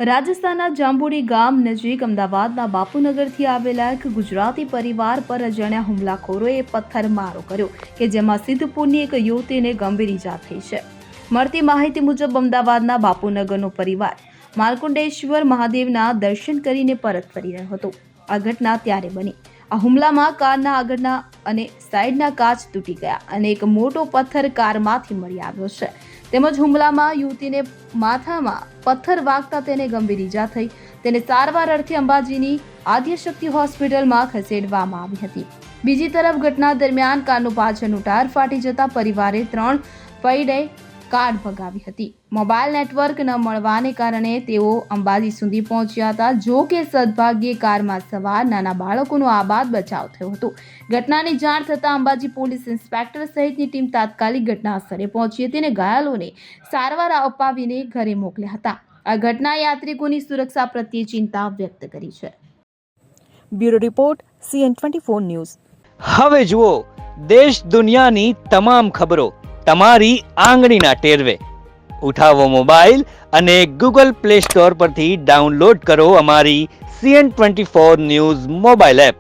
રાજસ્થાનના જાંબુડી ગામ નજીક અમદાવાદના બાપુનગરથી આવેલા એક ગુજરાતી પરિવાર પર અજાણ્યા હુમલાખોરોએ પથ્થરમારો કર્યો કે જેમાં સિદ્ધપુરની એક યુવતીને ગંભીર ઈજા થઈ છે। મળતી માહિતી મુજબ અમદાવાદના બાપુનગરનો પરિવાર માલકુંડેશ્વર મહાદેવના દર્શન કરીને પરત ફરી રહ્યો હતો। આ ઘટના ત્યારે બની। આ હુમલામાં કારના આગળના અને સાઈડના કાચ તૂટી ગયા અને એક મોટો પથ્થર કારમાંથી મળી આવ્યો છે। તેમજ હુમલામાં યુવતીને માથામાં પથ્થર વાગતા તેને ગંભીર ઈજા થઈ। તેને સારવાર અર્થે અંબાજીની આદ્યશક્તિ હોસ્પિટલમાં ખસેડવામાં આવી હતી। બીજી તરફ ઘટના દરમિયાન કારનું પાછળનું ટાયર ફાટી જતા પરિવારે 3 પૈડે કાર ભગાવી હતી। મોબાઈલ નેટવર્ક ન મળવાને કારણે તેઓ અંબાજી સુધી પહોંચ્યા હતા। જો કે સદભાગ્યે કારમાં સવાર નાના બાળકોનો આબાદ બચાવ થયો હતો। ઘટનાની જાણ થતાં અંબાજી પોલીસ ઇન્સ્પેક્ટર સહિતની ટીમ તાત્કાલિક ઘટના સ્થળે પહોંચી હતી અને ઘાયલોને સારવાર અપાવીને ઘરે મોકલ્યા હતા। આ ઘટના યાત્રિકોની સુરક્ષા પ્રત્યે ચિંતા વ્યક્ત કરી છે। Bureau report CN24 news. હવે જુઓ દેશ દુનિયાની તમામ ખબરો તમારી આંગળીના ટેરવે। ઉઠાવો મોબાઈલ અને Google Play Store પરથી ડાઉનલોડ કરો અમારી CN24 ન્યૂઝ મોબાઈલ એપ।